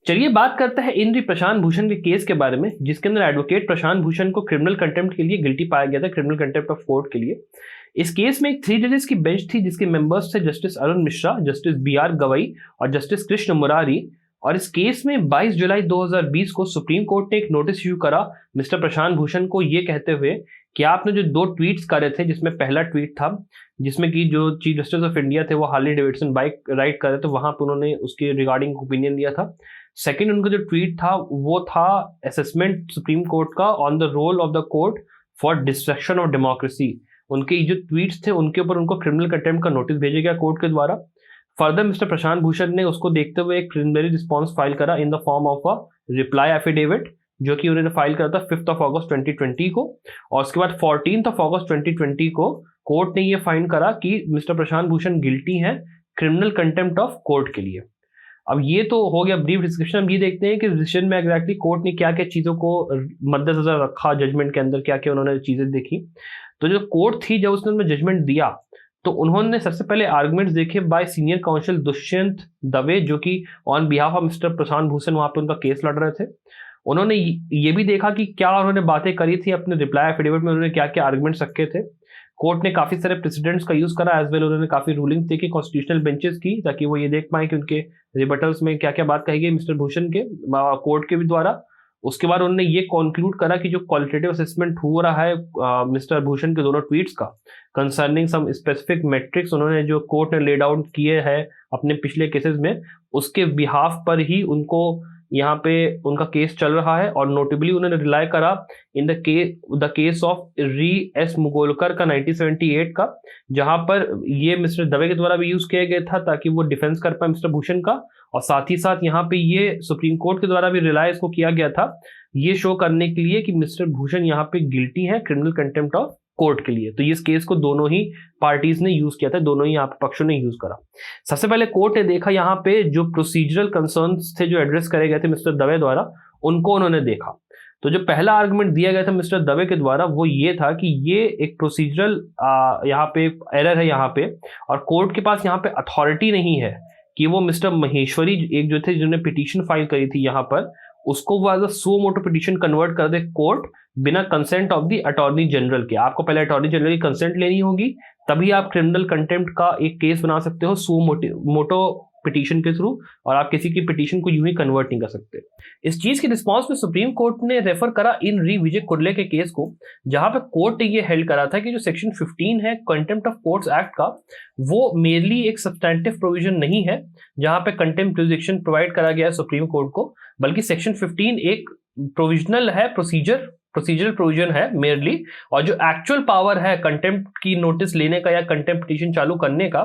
चलिए बात करते हैं इंद्र प्रशांत भूषण के केस के बारे में, जिसके अंदर एडवोकेट प्रशांत भूषण को क्रिमिनल कंटेम्प्ट के लिए गिल्टी पाया गया था, क्रिमिनल कंटेम्प्ट ऑफ कोर्ट के लिए। इस केस में एक 3 जजेस की बेंच थी, जिसके मेंबर्स थे justice Arun Mishra, justice BR Gavai और जस्टिस कृष्ण मुरारी। और इस केस में 22 जुलाई 2020 को सुप्रीम कोर्ट ने एक नोटिस इश्यू करा मिस्टर प्रशांत भूषण को, ये कहते हुए कि आपने जो 2 ट्वीट्स करे थे, जिसमें पहला ट्वीट था जिसमें कि जो चीफ जस्टिस ऑफ इंडिया थे वो हार्ली डेविडसन बाइक राइड कर रहे थे, वहां पर उन्होंने उसके रिगार्डिंग ओपिनियन दिया था। सेकंड उनका जो ट्वीट था वो था असेसमेंट सुप्रीम कोर्ट का on the role of the court for destruction of democracy. उनके जो ट्वीट्स थे उनके ऊपर उनको क्रिमिनल कंटेम्प्ट का नोटिस भेजा गया कोर्ट के द्वारा। फर्दर मिस्टर प्रशांत भूषण ने उसको देखते हुए एक प्रिलिमिनरी रिस्पॉन्स फाइल करा in the form of a reply affidavit, जो कि उन्होंने फाइल करा था 5 अगस्त 2020 को। और उसके बाद 14 अगस्त 2020 को कोर्ट ने ये फाइंड करा कि मिस्टर प्रशांत भूषण गिल्टी हैं क्रिमिनल कंटेम्प्ट ऑफ कोर्ट के लिए। अब ये तो हो गया ब्रीफ डिस्क्रिप्शन। हम ये देखते हैं कि डिसीजन में एग्जैक्टली कोर्ट ने क्या क्या चीज़ों को मद्देनजर रखा, जजमेंट के अंदर क्या क्या उन्होंने चीज़ें देखी। तो जो कोर्ट थी जब उसने जजमेंट दिया तो उन्होंने सबसे पहले आर्गुमेंट्स देखे bye senior council Dushyant Dave, जो कि on behalf of mister Prashant Bhushan वहां पे उनका केस लड़ रहे थे। उन्होंने ये भी देखा कि क्या उन्होंने बातें करी थी अपने रिप्लाई एफिडेविट में, उन्होंने क्या क्या आर्गुमेंट्स रखे थे। कोर्ट ने काफी सारे प्रेसिडेंट्स का यूज करा एज वेल, उन्होंने काफी रूलिंग्स देखी कॉन्स्टिट्यूशनल बेंचेस की, ताकि वो ये देख पाए कि उनके रिबटल्स में क्या क्या बात कही गई मिस्टर भूषण के कोर्ट के भी द्वारा। उसके बाद उन्होंने ये कॉन्क्लूड करा कि जो क्वालिटेटिव असेसमेंट हो रहा है मिस्टर भूषण के दोनों ट्वीट्स का कंसर्निंग सम स्पेसिफिक मेट्रिक्स उन्होंने जो कोर्ट ने लेड आउट किए हैं अपने पिछले केसेस में, उसके बिहाफ पर ही उनको यहाँ पे उनका केस चल रहा है। और नोटेबली उन्होंने रिलाई करा in the case of re S Mugolkar का 1978 का, जहां पर ये मिस्टर दवे के द्वारा भी यूज किया गया था ताकि वो डिफेंस कर पाए मिस्टर भूषण का। और साथ ही साथ यहाँ पे ये सुप्रीम कोर्ट के द्वारा भी रिलाई इसको किया गया था, ये शो करने के लिए कि मिस्टर भूषण यहाँ पे गिल्टी है क्रिमिनल कंटेम्प्ट ऑफ कोर्ट के लिए। तो इस केस को दोनों ही पार्टीज ने यूज किया था, दोनों ही यहाँ पे पक्षों ने यूज करा। सबसे पहले कोर्ट ने देखा यहाँ पे जो प्रोसीजरल कंसर्न्स थे जो एड्रेस करे गए थे मिस्टर दवे द्वारा, उनको उन्होंने देखा। तो जो पहला आर्गुमेंट दिया गया था मिस्टर दवे के द्वारा वो ये था कि ये एक प्रोसीजरल यहाँ पे एरर है यहाँ पे, और कोर्ट के पास यहाँ पे अथॉरिटी नहीं है कि वो मिस्टर महेश्वरी एक जो थे जिन्होंने पिटीशन फाइल करी थी यहाँ पर, उसको वो as a suo motu petition convert कर दे कोर्ट बिना consent of the attorney general के। आपको पहले अटॉर्नी जनरल की कंसेंट लेनी होगी, तभी आप क्रिमिनल कंटेम्प्ट का एक केस बना सकते हो सो मोटो पिटीशन के थ्रू, और आप किसी की पिटीशन को यूं ही कन्वर्ट नहीं कर सकते। इस चीज के रिस्पॉन्स में सुप्रीम कोर्ट ने रेफर करा इन री विजय कुर्ले के केस को, जहां पे कोर्ट ने ये हेल्ड करा था कि जो सेक्शन 15 है कंटेम्प्ट ऑफ कोर्ट्स एक्ट का, वो मेरली एक सब्सटैंटिव प्रोविजन नहीं है जहां पे कंटेम्प्ट जुरिसडिक्शन प्रोवाइड करा गया है सुप्रीम कोर्ट को, बल्कि सेक्शन 15 एक प्रोविजनल है, प्रोसीजरल प्रोविजन है मेरली। और जो एक्चुअल पावर है कंटेम्प्ट की नोटिस लेने का या कंटेम्प्ट पिटीशन चालू करने का,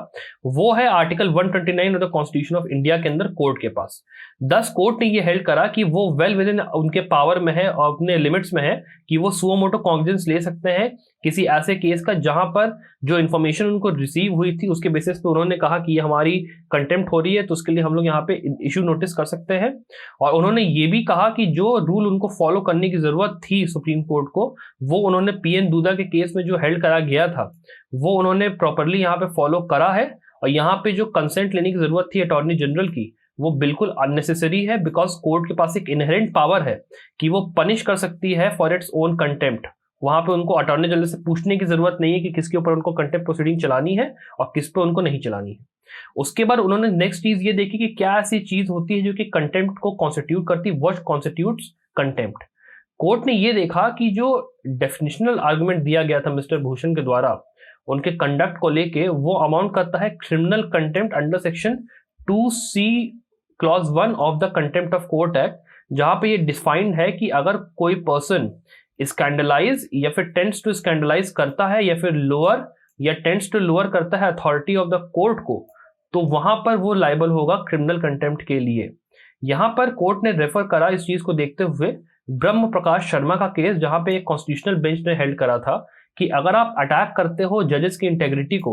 वो है article 129 of the constitution of India के अंदर कोर्ट के पास। दस कोर्ट ने ये हेल्ड करा कि वो वेल विद इन उनके पावर में है और अपने लिमिट्स में है कि वो सुओ मोटो कॉन्ग्रेंस ले सकते हैं किसी ऐसे केस का जहां पर जो इन्फॉर्मेशन उनको रिसीव हुई थी उसके बेसिस पे उन्होंने कहा कि ये हमारी कंटेम्प्ट हो रही है, तो उसके लिए हम लोग यहाँ पे इशू नोटिस कर सकते हैं। और उन्होंने ये भी कहा कि जो रूल उनको फॉलो करने की जरूरत थी सुप्रीम कोर्ट को, वो उन्होंने PN दूधा के केस में जो हेल्ड करा गया था वो उन्होंने प्रॉपरली यहाँ पे फॉलो करा है। और यहाँ पे जो कंसेंट लेने की जरूरत थी अटॉर्नी जनरल की, वो बिल्कुल अननेसेसरी है, बिकॉज कोर्ट के पास एक इनहेरेंट पावर है कि वो पनिश कर सकती है फॉर इट्स ओन कंटेम्प्ट। वहां पे उनको अटॉर्नी जनरल से पूछने की जरूरत नहीं है कि किसके ऊपर उनको कंटेम्प्ट प्रोसीडिंग चलानी है और किस पे उनको नहीं चलानी है। उसके बाद उन्होंने नेक्स्ट चीज ये देखी कि क्या ऐसी चीज होती है जो कि कंटेम्प्ट को कॉन्स्टिट्यूट करती है, व्हाट कॉन्स्टिट्यूट्स कंटेम्प्ट। कोर्ट ने ये देखा कि जो डेफिनेशनल आर्गुमेंट दिया गया था मिस्टर भूषण के द्वारा उनके कंडक्ट को लेके, वो अमाउंट करता है criminal contempt under section 2C clause 1 of the contempt of court act, जहां पे ये डिफाइंड है कि अगर कोई पर्सन स्कैंडलाइज या फिर टेंड्स टू स्कैंडलाइज करता है या फिर लोअर या टेंड्स टू लोअर करता है अथॉरिटी ऑफ द कोर्ट को, तो वहां पर वो लायबल होगा क्रिमिनल कंटेम्प्ट के लिए। यहां पर कोर्ट ने रेफर करा इस चीज को देखते हुए ब्रह्म प्रकाश शर्मा का केस, जहां पे एक कॉन्स्टिट्यूशनल बेंच ने हेल्ड करा था कि अगर आप अटैक करते हो जजेस की इंटेग्रिटी को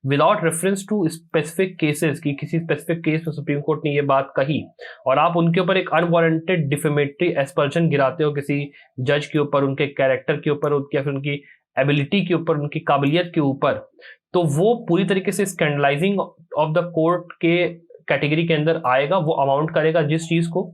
without reference to specific cases, की किसी स्पेसिफिक केस में सुप्रीम कोर्ट ने ये बात कही और आप उनके ऊपर एक अनवारंटेड डिफेमेटरी एस्पर्शन गिराते हो किसी जज के ऊपर, उनके कैरेक्टर के ऊपर, या फिर उनकी एबिलिटी के ऊपर, उनकी काबिलियत के ऊपर, तो वो पूरी तरीके से स्कैंडलाइजिंग ऑफ द कोर्ट के कैटेगरी के अंदर आएगा, वो अमाउंट करेगा जिस चीज को।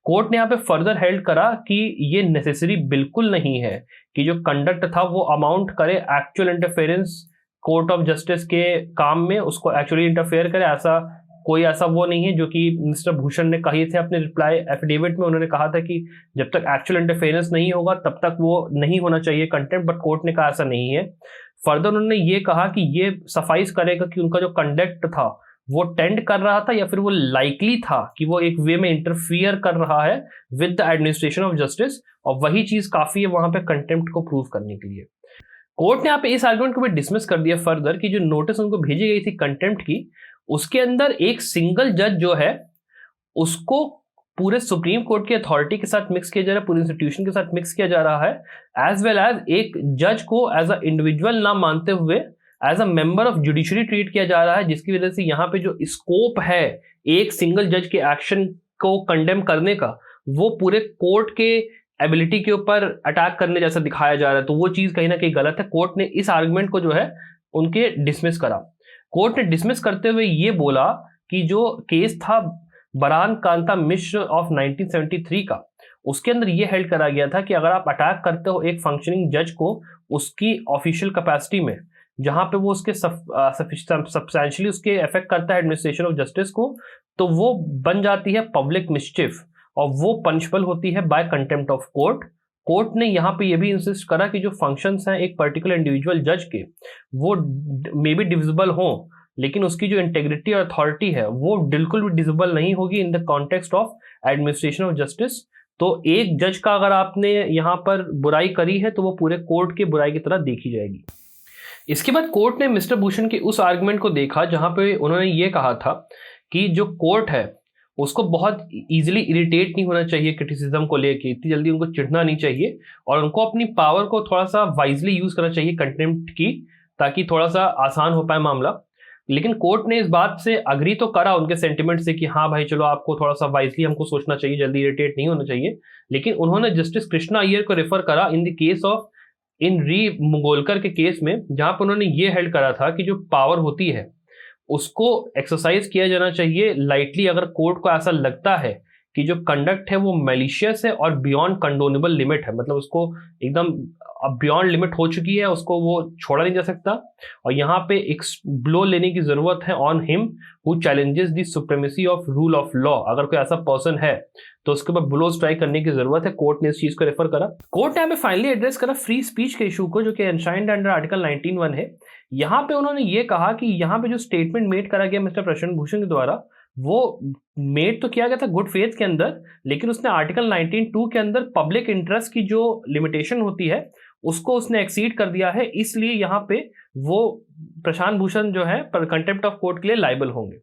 कोर्ट ने यहाँ पे फर्दर हेल्ड करा कि ये नेसेसरी बिल्कुल नहीं है कि जो कंडक्ट था वो अमाउंट करे actual interference court of justice के काम में, उसको एक्चुअली इंटरफेयर करे। ऐसा वो नहीं है जो कि मिस्टर भूषण ने कही थे अपने रिप्लाई एफिडेविट में। उन्होंने कहा था कि जब तक एक्चुअल इंटरफेरेंस नहीं होगा तब तक वो नहीं होना चाहिए कंटेम्प्ट, बट कोर्ट ने कहा ऐसा नहीं है। फर्दर उन्होंने ये कहा कि ये सफाइस करेगा कि उनका जो कंडक्ट था वो टेंड कर रहा था या फिर वो लाइकली था कि वो एक वे में इंटरफियर कर रहा है with the administration of justice, और वही चीज काफी है वहां पे कंटेम्प्ट को प्रूव करने के लिए। कोर्ट ने यहाँ पे इस आर्गुमेंट को भी डिसमिस कर दिया फर्दर कि जो नोटिस उनको भेजी गई थी कंटेम्प्ट की, उसके अंदर एक सिंगल जज जो है उसको पूरे सुप्रीम कोर्ट की अथॉरिटी के साथ मिक्स किया जा रहा है, पूरे इंस्टीट्यूशन के साथ मिक्स किया जा रहा है, एज वेल एज एक जज को एज अ इंडिविजुअल ना मानते हुए as a member of judiciary treat किया जा रहा है, जिसकी वजह से यहाँ पे जो स्कोप है एक सिंगल जज के एक्शन को कंडेम करने का वो पूरे कोर्ट के एबिलिटी के ऊपर अटैक करने जैसा दिखाया जा रहा है। तो वो चीज कहीं ना कहीं गलत है। कोर्ट ने इस आर्गुमेंट को जो है उनके डिसमिस करा। कोर्ट ने डिसमिस करते हुए ये बोला कि जो केस था बरान कांता मिश्र ऑफ 1973 का, उसके अंदर ये हेल्ड करा गया था कि अगर आप अटैक करते हो एक फंक्शनिंग जज को उसकी ऑफिशियल कैपेसिटी में, जहां पे वो उसके सब्सटेंशियली उसके इफेक्ट करता है एडमिनिस्ट्रेशन ऑफ जस्टिस को, तो वो बन जाती है पब्लिक मिस्चिफ और वो पनिशबल होती है by contempt of court. Court ने यहाँ पे ये भी इंसिस्ट करा कि जो फंक्शंस हैं एक पर्टिकुलर इंडिविजुअल जज के वो मे बी डिविजिबल हों, लेकिन उसकी जो इंटेग्रिटी और अथॉरिटी है वो बिल्कुल भी डिविजिबल नहीं होगी in the context of administration of justice. तो एक जज का अगर आपने यहाँ पर बुराई करी है तो वो पूरे कोर्ट के बुराई की तरह देखी जाएगी। इसके बाद कोर्ट ने मिस्टर भूषण के उस आर्गुमेंट को देखा जहां पे उन्होंने ये कहा था कि जो कोर्ट है उसको बहुत इजीली इरिटेट नहीं होना चाहिए क्रिटिसिज्म को लेके, इतनी जल्दी उनको चिढ़ना नहीं चाहिए और उनको अपनी पावर को थोड़ा सा वाइजली यूज करना चाहिए कंटेम्प्ट की, ताकि थोड़ा सा आसान हो पाए मामला। लेकिन कोर्ट ने इस बात से अग्री तो करा उनके सेंटिमेंट से कि हाँ भाई चलो आपको थोड़ा सा वाइजली हमको सोचना चाहिए, जल्दी इरिटेट नहीं होना चाहिए। लेकिन उन्होंने जस्टिस कृष्णा अय्यर को रेफर करा इन द केस ऑफ इन री मुगोलकर के केस में, जहां पर उन्होंने ये हेल्ड करा था कि जो पावर होती है उसको एक्सरसाइज किया जाना चाहिए लाइटली अगर कोर्ट को ऐसा लगता है कि जो कंडक्ट है वो मैलिशियस है और बियॉन्ड कंडोनेबल लिमिट है, मतलब उसको एकदम बियॉन्ड लिमिट हो चुकी है, उसको वो छोड़ा नहीं जा सकता। और यहाँ पे एक ब्लो लेने की जरूरत है on him who challenges the supremacy of rule of law. अगर कोई ऐसा पर्सन है तो उसके ऊपर ब्लो स्ट्राइक करने की जरूरत है। कोर्ट ने इस चीज को रेफर करा। कोर्ट ने यहाँ पे फाइनली एड्रेस करा फ्री स्पीच के इशू को, जो कि एनशाइंड अंडर आर्टिकल 19(1) है। यहाँ पे उन्होंने ये कहा कि यहाँ पे जो स्टेटमेंट मेड करा गया मिस्टर प्रशांत भूषण के द्वारा वो मेड तो किया गया था गुड फेथ के अंदर, लेकिन उसने आर्टिकल 19(2) के अंदर पब्लिक इंटरेस्ट की जो लिमिटेशन होती है उसको उसने एक्सीड कर दिया है। इसलिए यहाँ पे वो प्रशांत भूषण जो है पर कंटेम्प्ट ऑफ कोर्ट के लिए लाइबल होंगे।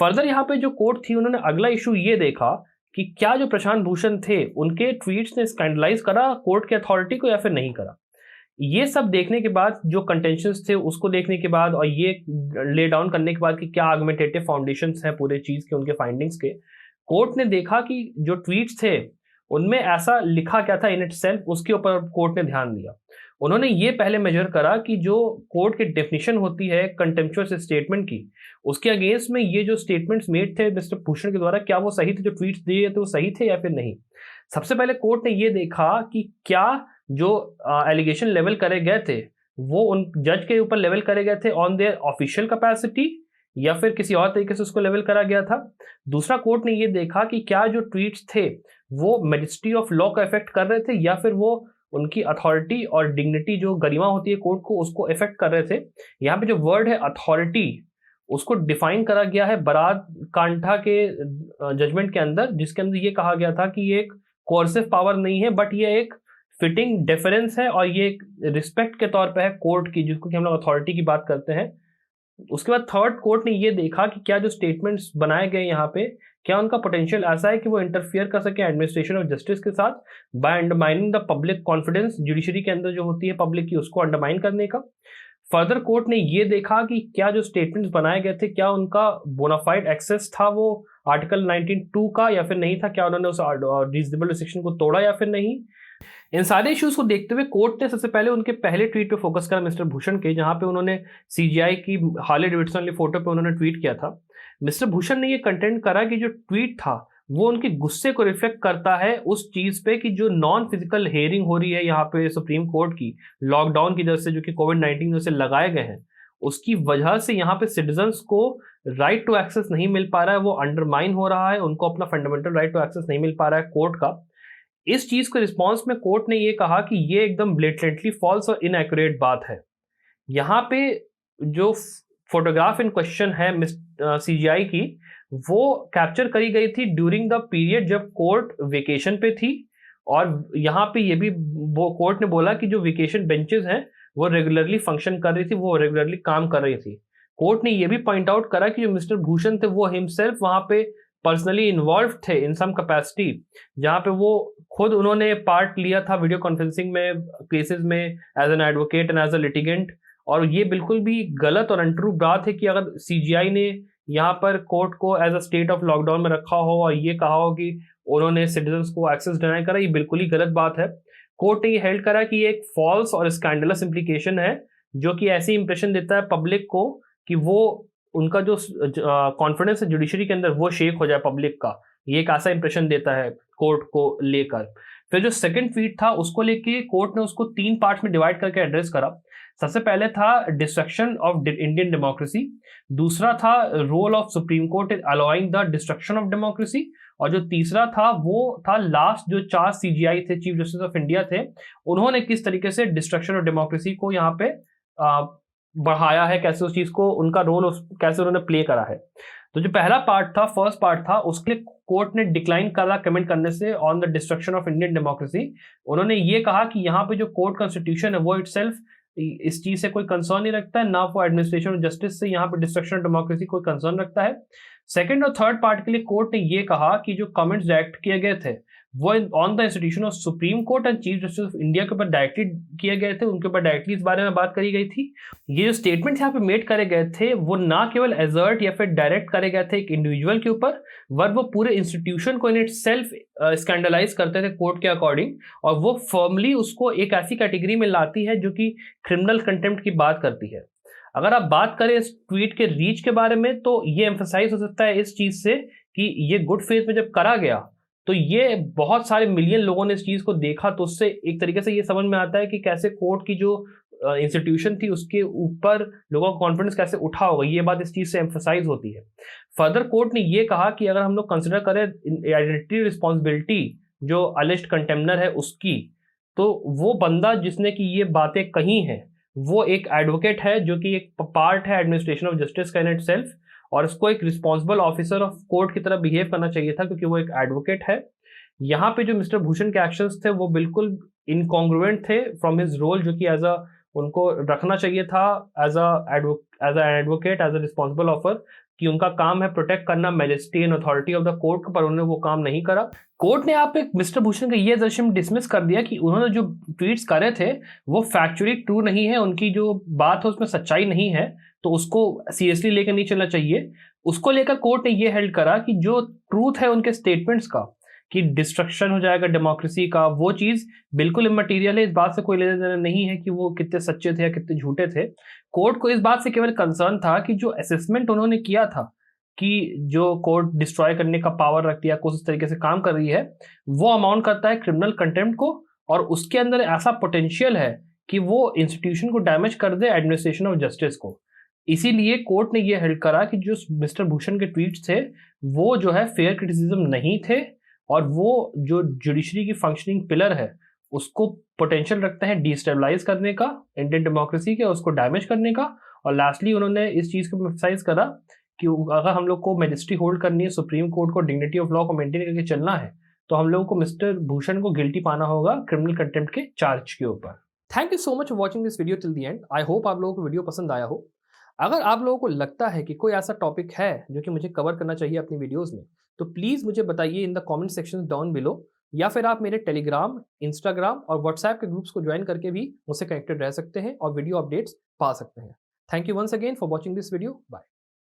फर्दर यहाँ पे जो कोर्ट थी उन्होंने अगला इशू ये देखा कि क्या जो प्रशांत भूषण थे उनके ट्वीट्स ने स्कैंडलाइज करा कोर्ट के अथॉरिटी को या फिर नहीं करा। ये सब देखने के बाद, जो कंटेंशंस थे उसको देखने के बाद और ये ले डाउन करने के बाद कि क्या आर्गुमेंटेटिव फाउंडेशंस हैं पूरे चीज के, उनके फाइंडिंग्स के, कोर्ट ने देखा कि जो ट्वीट्स थे उनमें ऐसा लिखा क्या था इन इटसेल्फ, उसके ऊपर कोर्ट ने ध्यान दिया। उन्होंने ये पहले मेजर करा कि जो कोर्ट की डेफिनेशन होती है कंटेम्पचुअस स्टेटमेंट की, उसके अगेंस्ट में ये जो स्टेटमेंट्स मेड थे मिस्टर भूषण के द्वारा, क्या वो सही थे, जो ट्वीट्स दिए थे वो सही थे या फिर नहीं। सबसे पहले कोर्ट ने ये देखा कि क्या जो एलिगेशन लेवल करे गए थे वो उन जज के ऊपर लेवल करे गए थे ऑन देयर ऑफिशियल कैपेसिटी या फिर किसी और तरीके से उसको लेवल करा गया था। दूसरा, कोर्ट ने ये देखा कि क्या जो ट्वीट्स थे वो मैजिस्ट्री ऑफ लॉ का इफेक्ट कर रहे थे या फिर वो उनकी अथॉरिटी और डिग्निटी जो गरिमा होती है कोर्ट को उसको इफेक्ट कर रहे थे। यहाँ पे जो वर्ड है अथॉरिटी उसको डिफाइन करा गया है बरात कांठा के जजमेंट के अंदर, जिसके अंदर ये कहा गया था कि ये एक कोर्सिव पावर नहीं है बट ये एक फिटिंग डिफरेंस है और ये एक रिस्पेक्ट के तौर पे है कोर्ट की, जिसको कि हम लोग अथॉरिटी की बात करते हैं। उसके बाद थर्ड, कोर्ट ने ये देखा कि क्या जो स्टेटमेंट्स बनाए गए यहाँ पे क्या उनका पोटेंशियल ऐसा है कि वो इंटरफियर कर सके एडमिनिस्ट्रेशन ऑफ जस्टिस के साथ by undermining the public confidence, judiciary के अंदर जो होती है पब्लिक की, उसको अंडरमाइन करने का। फर्दर कोर्ट ने ये देखा कि क्या जो स्टेटमेंट्स बनाए गए थे क्या उनका बोनाफाइड एक्सेस था वो आर्टिकल 19(2) का या फिर नहीं था, क्या उन्होंने उस रीजनेबल रिस्ट्रिक्शन को तोड़ा या फिर नहीं। इन सारे इश्यूज को देखते हुए कोर्ट ने सबसे पहले उनके पहले ट्वीट पे फोकस करा मिस्टर भूषण के, जहां पे उन्होंने सीजीआई की हार्ले डेविडसन वाली फोटो पे उन्होंने ट्वीट किया था। मिस्टर भूषण ने ये कंटेंट करा कि जो ट्वीट था वो उनके गुस्से को रिफ्लेक्ट करता है उस चीज पे कि जो नॉन फिजिकल हेयरिंग हो रही है यहाँ पे सुप्रीम कोर्ट की, लॉकडाउन की वजह से, जो कि कोविड-19 की वजह से लगाए गए हैं, उसकी वजह से यहाँ पे सिटीजन्स को राइट टू एक्सेस नहीं मिल पा रहा है, वो अंडरमाइन हो रहा है, उनको अपना फंडामेंटल राइट टू एक्सेस नहीं मिल पा रहा है कोर्ट का। इस चीज के रिस्पॉन्स में कोर्ट ने ये कहा कि ये एकदम ब्लेटेंटली फॉल्स और इनएक्यूरेट बात है। यहाँ पे जो फोटोग्राफ इन क्वेश्चन है सीजीआई की, वो कैप्चर करी गई थी ड्यूरिंग द पीरियड जब कोर्ट वेकेशन पे थी। और यहाँ पे ये भी वो कोर्ट ने बोला कि जो वेकेशन बेंचेस हैं वो रेगुलरली फंक्शन कर रही थी, वो रेगुलरली काम कर रही थी। कोर्ट ने ये भी पॉइंट आउट करा कि जो मिस्टर भूषण थे वो हिमसेल्फ वहां पे पर्सनली इन्वॉल्व थे इन सम कैपेसिटी, जहाँ पे वो खुद उन्होंने पार्ट लिया था वीडियो कॉन्फ्रेंसिंग में केसेस में as an advocate and as a litigant. और ये बिल्कुल भी गलत और अनट्रू बात है कि अगर सीजीआई ने यहाँ पर कोर्ट को as a state of lockdown में रखा हो और ये कहा हो कि उन्होंने सिटीजन्स को एक्सेस डिनाई करा, ये बिल्कुल ही गलत बात है। कोर्ट ने ये हेल्ड करा कि ये एक फॉल्स और स्कैंडलस इम्प्लीकेशन है, जो कि ऐसी इंप्रेशन देता है पब्लिक को कि वो उनका जो कॉन्फिडेंस है जुडिशरी के अंदर वो शेक हो जाए पब्लिक का। ये एक ऐसा इंप्रेशन देता है कोर्ट को लेकर। फिर जो सेकंड ट्वीट था उसको लेके कोर्ट ने उसको 3 पार्ट्स में डिवाइड करके एड्रेस करा। सबसे पहले था डिस्ट्रक्शन ऑफ इंडियन डेमोक्रेसी, दूसरा था role of supreme court in allowing the destruction of democracy, और जो तीसरा था वो था लास्ट जो 4 सीजीआई थे, चीफ जस्टिस ऑफ इंडिया थे, उन्होंने किस तरीके से डिस्ट्रक्शन ऑफ डेमोक्रेसी को यहाँ पे बढ़ाया है, कैसे उस चीज को उनका रोल कैसे उन्होंने प्ले करा है। तो जो पहला पार्ट था, फर्स्ट पार्ट था, उसके लिए कोर्ट ने डिक्लाइन करा कमेंट करने से on the destruction of Indian democracy. उन्होंने ये कहा कि यहाँ पे जो कोर्ट कॉन्स्टिट्यूशन है वो इटसेल्फ इस चीज से कोई कंसर्न नहीं रखता है, ना वो एडमिनिस्ट्रेशन ऑफ जस्टिस से यहाँ पे डिस्ट्रक्शन ऑफ डेमोक्रेसी कोई कंसर्न रखता है। सेकंड और थर्ड पार्ट के लिए कोर्ट ने ये कहा कि जो कमेंट्स डायरेक्ट किए गए थे वो on the institution of supreme court and chief justice of India के ऊपर डायरेक्टली किए गए थे, उनके ऊपर डायरेक्टली इस बारे में बात करी गई थी। ये जो स्टेटमेंट यहाँ पे मेड करे गए थे वो ना केवल एजर्ट या फिर डायरेक्ट करे गए थे एक इंडिविजुअल के ऊपर, वर वो पूरे इंस्टीट्यूशन को इन इट सेल्फ स्कैंडलाइज करते थे कोर्ट के अकॉर्डिंग, और वो फर्मली उसको एक ऐसी कैटेगरी में लाती है जो कि क्रिमिनल कंटेम्प्ट की बात करती है। अगर आप बात करें इस ट्वीट के रीच के बारे में, तो ये एम्फसाइज हो सकता है इस चीज से कि ये गुड फेथ में जब करा गया तो ये बहुत सारे मिलियन लोगों ने इस चीज को देखा, तो उससे एक तरीके से ये समझ में आता है कि कैसे कोर्ट की जो इंस्टीट्यूशन थी उसके ऊपर लोगों का कॉन्फिडेंस कैसे उठा होगा, ये बात इस चीज से एम्फसाइज होती है। फर्दर कोर्ट ने ये कहा कि अगर हम लोग कंसिडर करें आइडेंटिटी रिस्पॉन्सिबिलिटी जो अलिस्ड कंटेम्नर है उसकी, तो वो बंदा जिसने की ये बातें कही हैं वो एक एडवोकेट है, जो कि एक पार्ट है एडमिनिस्ट्रेशन ऑफ जस्टिस का इन इट सेल्फ, और उसको एक रिस्पॉन्सिबल ऑफिसर ऑफ कोर्ट की तरह बिहेव करना चाहिए था क्योंकि वो एक एडवोकेट है। यहाँ पे जो मिस्टर भूषण के एक्शंस थे वो बिल्कुल इनकॉन्ग्रुएंट थे फ्रॉम हिज रोल, जो कि एज अ उनको रखना चाहिए था as a advocate, as a responsible officer, कि उनका काम है प्रोटेक्ट करना majesty and authority of the court, पर उन्होंने वो काम नहीं करा। कोर्ट ने यहाँ पे मिस्टर भूषण का ये दर्शन डिसमिस कर दिया कि उन्होंने जो ट्वीट्स करे थे वो फैक्चुअली ट्रू नहीं है, उनकी जो बात है उसमें सच्चाई नहीं है, तो उसको सीरियसली लेकर नहीं चलना चाहिए। उसको लेकर कोर्ट ने ये हेल्ड करा कि जो ट्रूथ है उनके स्टेटमेंट्स का कि डिस्ट्रक्शन हो जाएगा डेमोक्रेसी का, वो चीज बिल्कुल इमटेरियल है, इस बात से कोई लेना देना नहीं है कि वो कितने सच्चे थे या कितने झूठे थे। कोर्ट को इस बात से केवल कंसर्न था कि जो असेसमेंट उन्होंने किया था कि जो कोर्ट डिस्ट्रॉय करने का पावर रखती है, कुछ इस तरीके से काम कर रही है, वो अमाउंट करता है क्रिमिनल कंटेम्प्ट को, और उसके अंदर ऐसा पोटेंशियल है कि वो इंस्टीट्यूशन को डैमेज कर दे एडमिनिस्ट्रेशन ऑफ जस्टिस को। इसीलिए कोर्ट ने ये हेल्ड करा कि जो मिस्टर भूषण के ट्वीट्स थे वो जो है फेयर क्रिटिसिज्म नहीं थे, और वो जो जुडिशरी की फंक्शनिंग पिलर है उसको पोटेंशियल रखते हैं डिस्टेबलाइज करने का, इंडियन डेमोक्रेसी के उसको डैमेज करने का। और लास्टली उन्होंने इस चीज को एम्फसाइज करा कि अगर हम लोग को मैजिस्ट्री होल्ड करनी है, सुप्रीम कोर्ट को डिग्निटी ऑफ लॉ को मेंटेन करके चलना है, तो हम लोगों को मिस्टर भूषण को गिल्टी पाना होगा क्रिमिनल कंटेम्प्ट के चार्ज के ऊपर। Thank you so much for watching this video till the end. I hope आप लोगों को वीडियो पसंद आया हो। अगर आप लोगों को लगता है कि कोई ऐसा टॉपिक है जो कि मुझे कवर करना चाहिए अपनी वीडियोस में, तो प्लीज़ मुझे बताइए in the comment section down below, या फिर आप मेरे टेलीग्राम, इंस्टाग्राम और व्हाट्सएप के ग्रुप्स को ज्वाइन करके भी मुझसे कनेक्टेड रह सकते हैं और वीडियो अपडेट्स पा सकते हैं। Thank you once again for watching this video. Bye.